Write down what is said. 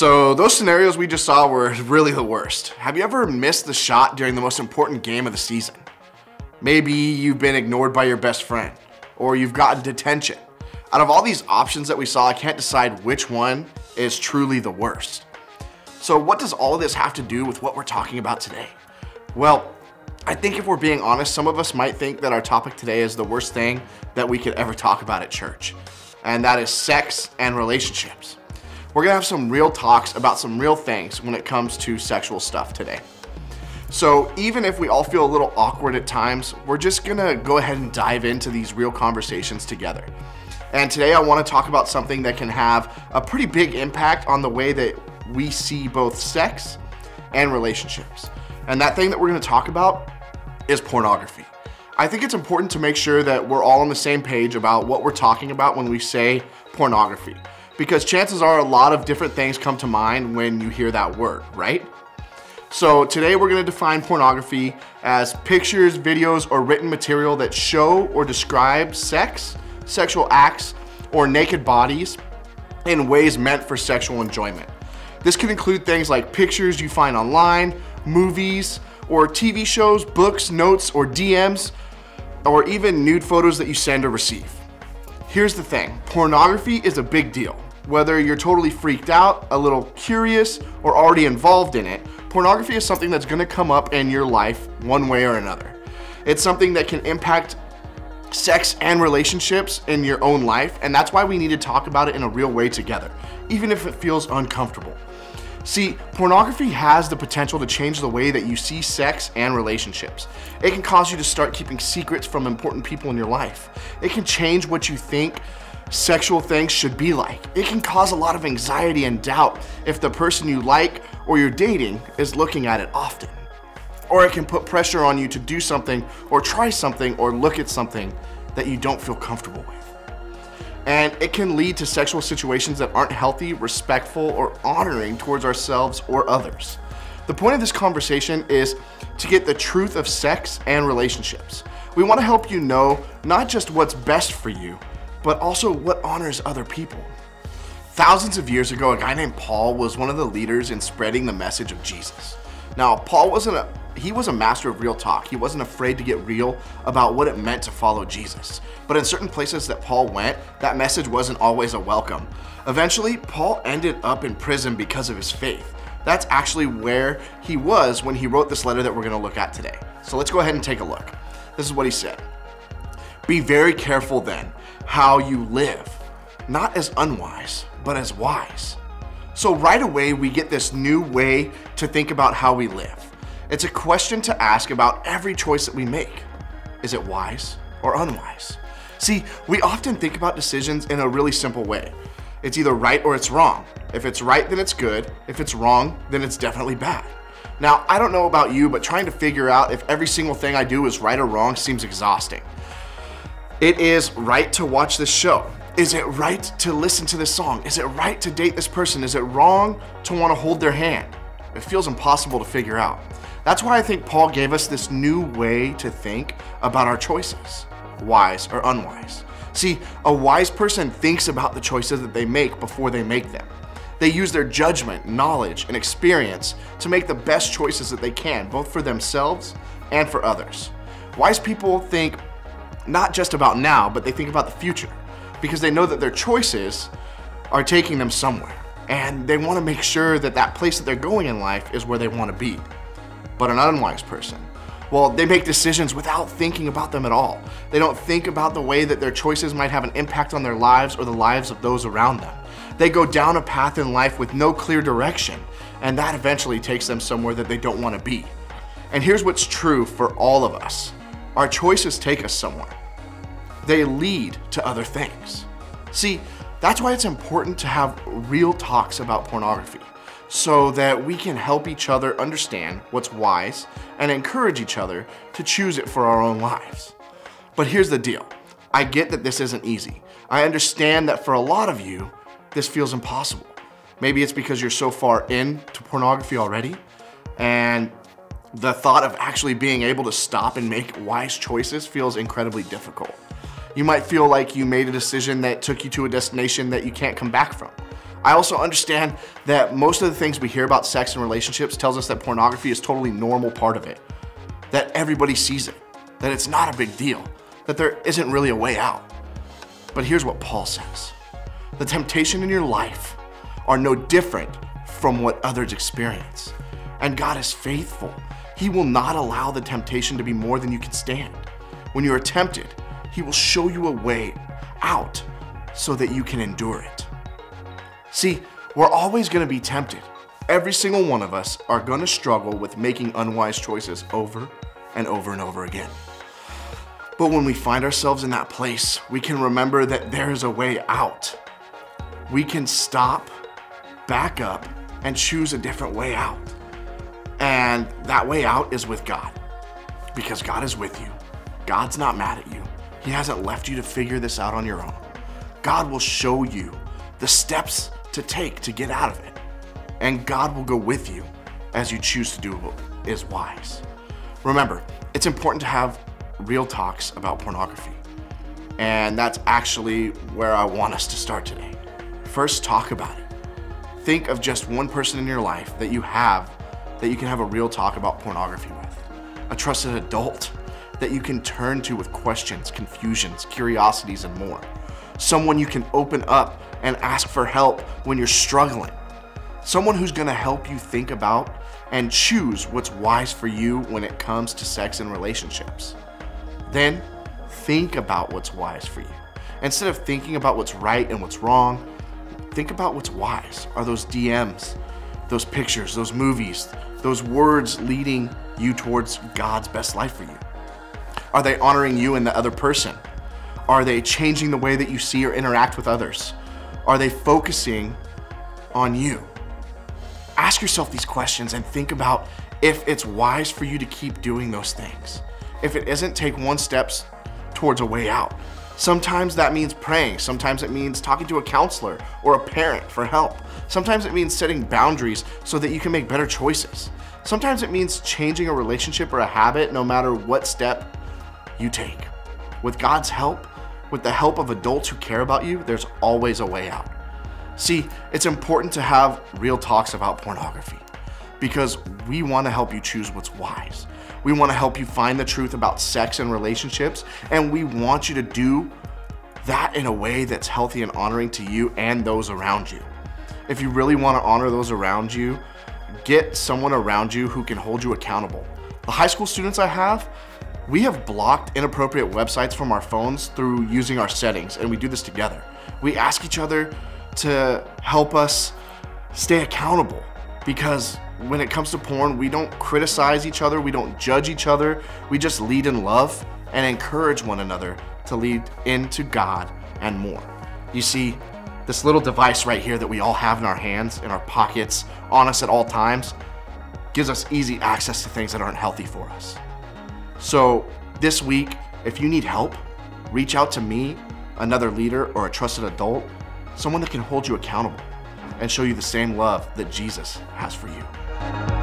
So those scenarios we just saw were really the worst. Have you ever missed the shot during the most important game of the season? Maybe you've been ignored by your best friend, or you've gotten detention. Out of all these options that we saw, I can't decide which one is truly the worst. So what does all of this have to do with what we're talking about today? Well, I think if we're being honest, some of us might think that our topic today is the worst thing that we could ever talk about at church, and that is sex and relationships. We're gonna have some real talks about some real things when it comes to sexual stuff today. So even if we all feel a little awkward at times, we're just gonna go ahead and dive into these real conversations together. And today I wanna talk about something that can have a pretty big impact on the way that we see both sex and relationships. And that thing that we're gonna talk about is pornography. I think it's important to make sure that we're all on the same page about what we're talking about when we say pornography, because chances are a lot of different things come to mind when you hear that word, right? So today we're gonna define pornography as pictures, videos, or written material that show or describe sex, sexual acts, or naked bodies in ways meant for sexual enjoyment. This can include things like pictures you find online, movies, or TV shows, books, notes, or DMs, or even nude photos that you send or receive. Here's the thing, pornography is a big deal. Whether you're totally freaked out, a little curious, or already involved in it, pornography is something that's gonna come up in your life one way or another. It's something that can impact sex and relationships in your own life, and that's why we need to talk about it in a real way together, even if it feels uncomfortable. See, pornography has the potential to change the way that you see sex and relationships. It can cause you to start keeping secrets from important people in your life. It can change what you think sexual things should be like. It can cause a lot of anxiety and doubt if the person you like or you're dating is looking at it often. Or it can put pressure on you to do something or try something or look at something that you don't feel comfortable with. And it can lead to sexual situations that aren't healthy, respectful, or honoring towards ourselves or others. The point of this conversation is to get the truth of sex and relationships. We want to help you know not just what's best for you, but also what honors other people. Thousands of years ago, a guy named Paul was one of the leaders in spreading the message of Jesus. Now, Paul was a master of real talk. He wasn't afraid to get real about what it meant to follow Jesus. But in certain places that Paul went, that message wasn't always a welcome. Eventually, Paul ended up in prison because of his faith. That's actually where he was when he wrote this letter that we're gonna look at today. So let's go ahead and take a look. This is what he said. "Be very careful then how you live, not as unwise, but as wise." So right away, we get this new way to think about how we live. It's a question to ask about every choice that we make. Is it wise or unwise? See, we often think about decisions in a really simple way. It's either right or it's wrong. If it's right, then it's good. If it's wrong, then it's definitely bad. Now, I don't know about you, but trying to figure out if every single thing I do is right or wrong seems exhausting. It is right to watch this show. Is it right to listen to this song? Is it right to date this person? Is it wrong to want to hold their hand? It feels impossible to figure out. That's why I think Paul gave us this new way to think about our choices, wise or unwise. See, a wise person thinks about the choices that they make before they make them. They use their judgment, knowledge, and experience to make the best choices that they can, both for themselves and for others. Wise people think not just about now, but they think about the future, because they know that their choices are taking them somewhere, and they want to make sure that that place that they're going in life is where they want to be. But an unwise person, well, they make decisions without thinking about them at all. They don't think about the way that their choices might have an impact on their lives or the lives of those around them. They go down a path in life with no clear direction, and that eventually takes them somewhere that they don't want to be. And here's what's true for all of us. Our choices take us somewhere. They lead to other things. See, that's why it's important to have real talks about pornography, so that we can help each other understand what's wise and encourage each other to choose it for our own lives. But here's the deal. I get that this isn't easy. I understand that for a lot of you, this feels impossible. Maybe it's because you're so far into pornography already, and the thought of actually being able to stop and make wise choices feels incredibly difficult. You might feel like you made a decision that took you to a destination that you can't come back from. I also understand that most of the things we hear about sex and relationships tells us that pornography is totally normal part of it, that everybody sees it, that it's not a big deal, that there isn't really a way out. But here's what Paul says. The temptation in your life are no different from what others experience. And God is faithful. He will not allow the temptation to be more than you can stand. When you are tempted, He will show you a way out so that you can endure it. See, we're always going to be tempted. Every single one of us are going to struggle with making unwise choices over and over and over again. But when we find ourselves in that place, we can remember that there is a way out. We can stop, back up, and choose a different way out. And that way out is with God, because God is with you. God's not mad at you. He hasn't left you to figure this out on your own. God will show you the steps to take to get out of it. And God will go with you as you choose to do what is wise. Remember, it's important to have real talks about pornography. And that's actually where I want us to start today. First, talk about it. Think of just one person in your life that you can have a real talk about pornography with. A trusted adult that you can turn to with questions, confusions, curiosities, and more. Someone you can open up and ask for help when you're struggling. Someone who's gonna help you think about and choose what's wise for you when it comes to sex and relationships. Then, think about what's wise for you. Instead of thinking about what's right and what's wrong, think about what's wise. Are those DMs, those pictures, those movies, those words leading you towards God's best life for you? Are they honoring you and the other person? Are they changing the way that you see or interact with others? Are they focusing on you? Ask yourself these questions and think about if it's wise for you to keep doing those things. If it isn't, take one step towards a way out. Sometimes that means praying. Sometimes it means talking to a counselor or a parent for help. Sometimes it means setting boundaries so that you can make better choices. Sometimes it means changing a relationship or a habit no matter what step you take. With God's help, with the help of adults who care about you, there's always a way out. See, it's important to have real talks about pornography because we want to help you choose what's wise. We want to help you find the truth about sex and relationships, and we want you to do that in a way that's healthy and honoring to you and those around you. If you really want to honor those around you, get someone around you who can hold you accountable. The high school students I have, we have blocked inappropriate websites from our phones through using our settings, and we do this together. We ask each other to help us stay accountable because when it comes to porn, we don't criticize each other, we don't judge each other, we just lead in love and encourage one another to lead into God and more. You see, this little device right here that we all have in our hands, in our pockets, on us at all times, gives us easy access to things that aren't healthy for us. So this week, if you need help, reach out to me, another leader, or a trusted adult, someone that can hold you accountable and show you the same love that Jesus has for you.